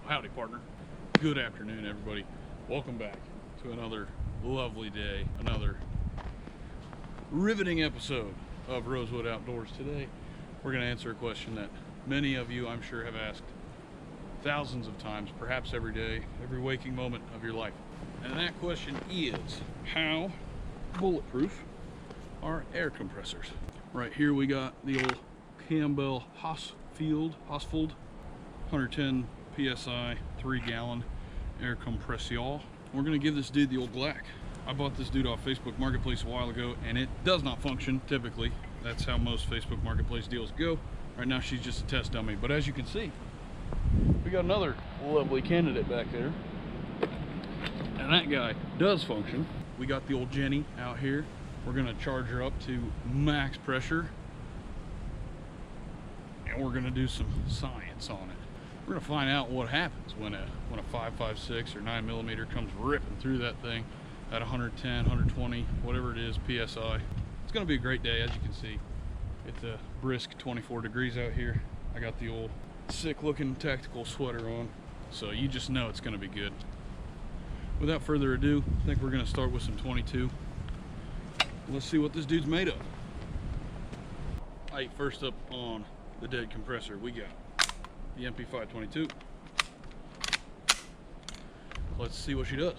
Howdy, partner. Good afternoon, everybody. Welcome back to another lovely day, another riveting episode of Rosewood Outdoors. Today, we're going to answer a question that many of you, I'm sure, have asked thousands of times, perhaps every day, every waking moment of your life. And that question is, how bulletproof are air compressors? Right here we got the old Campbell Hosfeld 110 PSI 3-gallon air compressor. We're gonna give this dude the old Glack. I bought this dude off Facebook Marketplace a while ago and it does not function typically. That's how most Facebook Marketplace deals go. Right now she's just a test dummy, but as you can see, we got another lovely candidate back there. And that guy does function. We got the old Jenny out here. We're gonna charge her up to max pressure. And we're gonna do some science on it. We're gonna find out what happens when a 5.56 or 9mm comes ripping through that thing at 110, 120, whatever it is, PSI. It's gonna be a great day, as you can see. It's a brisk 24 degrees out here. I got the old sick looking tactical sweater on, so you just know it's gonna be good. Without further ado, I think we're gonna start with some 22. Let's see what this dude's made of. All right, first up on the dead compressor, we got the MP522. Let's see what she does.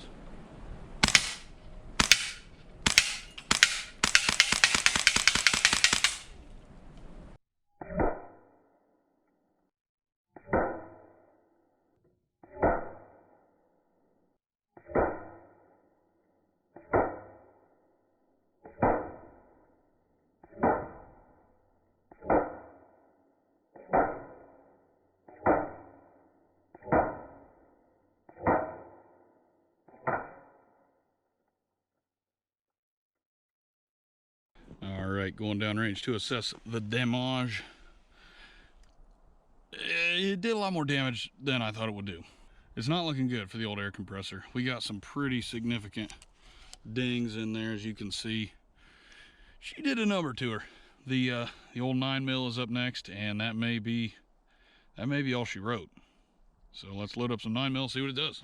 Alright, going down range to assess the damage. It did a lot more damage than I thought it would do. It's not looking good for the old air compressor. We got some pretty significant dings in there, as you can see. She did a number to her. The old 9mm is up next, and that may be all she wrote. So let's load up some 9mm, see what it does.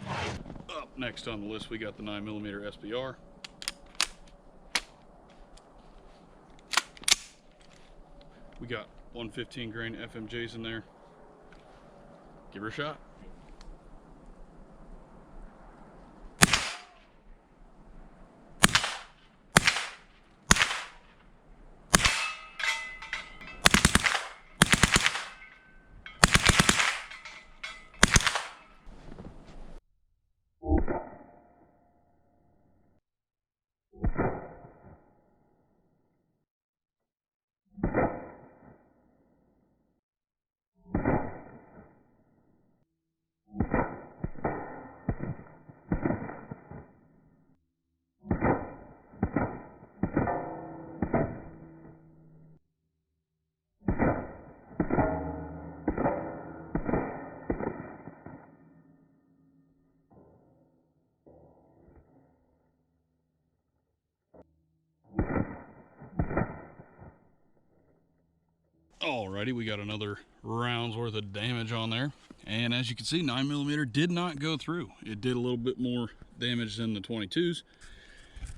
Up next on the list, we got the 9mm SBR. We got 115 grain FMJs in there. Give her a shot. Alrighty, we got another round's worth of damage on there. And as you can see, 9mm did not go through. It did a little bit more damage than the 22s.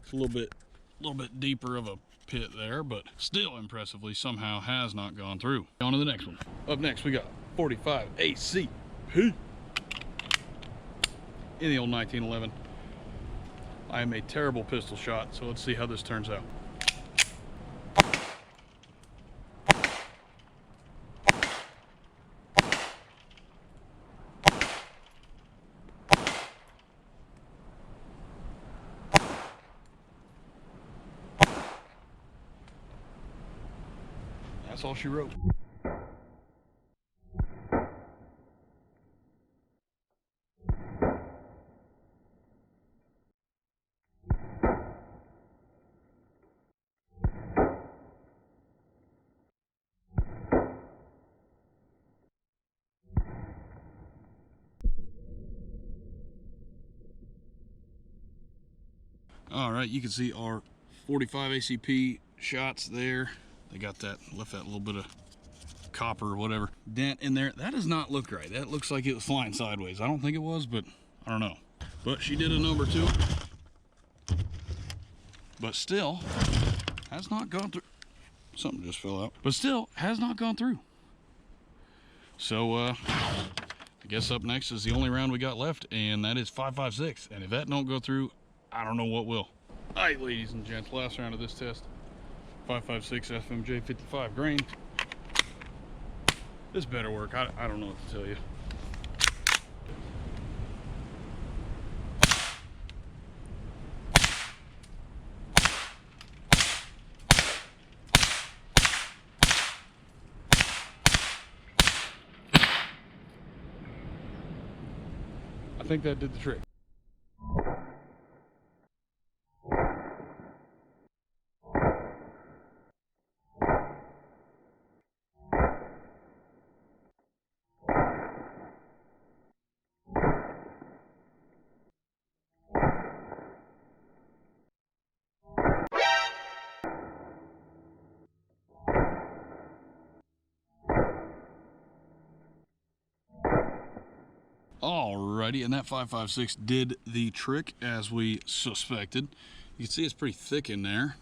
It's a little bit deeper of a pit there, but still impressively somehow has not gone through. On to the next one. Up next, we got 45 ACP in the old 1911. I am a terrible pistol shot, so let's see how this turns out. That's all she wrote. All right, you can see our 45 ACP shots there. They got that, left that little bit of copper or whatever dent in there. That does not look right. That looks like it was flying sideways. I don't think it was, but I don't know. But she did a number 2. But still has not gone through. Something just fell out. But still has not gone through. So I guess up next is the only round we got left, and that is 5.56. And if that don't go through, I don't know what will. All right, ladies and gents, last round of this test. 5.56 FMJ 55 grain. This better work. I don't know what to tell you. I think that did the trick. Alrighty, and that 5.56 did the trick as we suspected. You can see it's pretty thick in there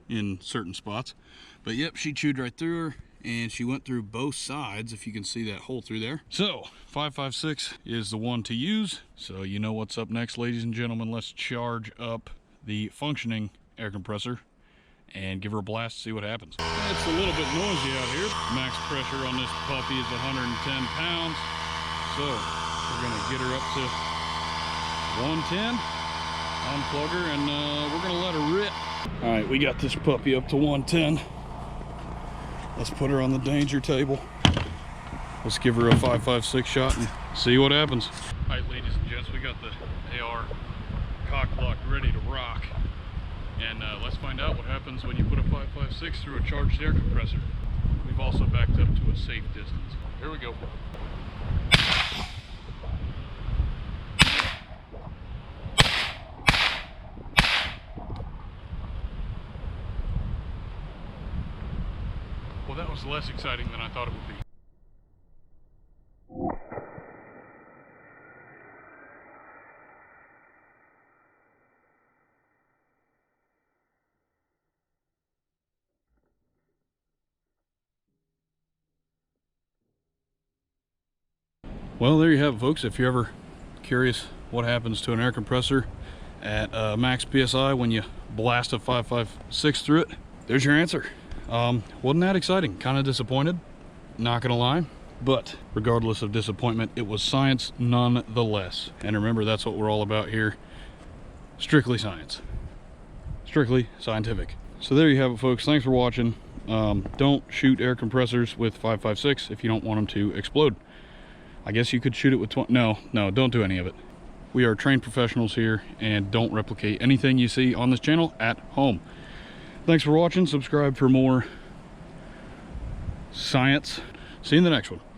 in certain spots. But yep, she chewed right through her, and she went through both sides, if you can see that hole through there. So 5.56 is the one to use. So you know what's up next, ladies and gentlemen. Let's charge up the functioning air compressor and give her a blast, see what happens. It's a little bit noisy out here. Max pressure on this puppy is 110 pounds. So we're gonna get her up to 110, unplug her, and we're gonna let her rip. All right, we got this puppy up to 110. Let's put her on the danger table. Let's give her a 5.56 shot and see what happens. All right, ladies and gents, we got the AR cock locked, ready to rock. And let's find out what happens when you put a 5.56 through a charged air compressor. We've also backed up to a safe distance. Here we go. Well, that was less exciting than I thought it would be. Well, there you have it, folks. If you're ever curious what happens to an air compressor at max PSI when you blast a 5.56 through it, there's your answer. Wasn't that exciting? Kind of disappointed, not gonna lie, but regardless of disappointment, it was science nonetheless. And remember, that's what we're all about here. Strictly science, strictly scientific. So there you have it, folks. Thanks for watching. Don't shoot air compressors with 5.56 if you don't want them to explode. I guess you could shoot it with 20. No, don't do any of it. We are trained professionals here, and don't replicate anything you see on this channel at home. Thanks for watching. Subscribe for more science. See you in the next one.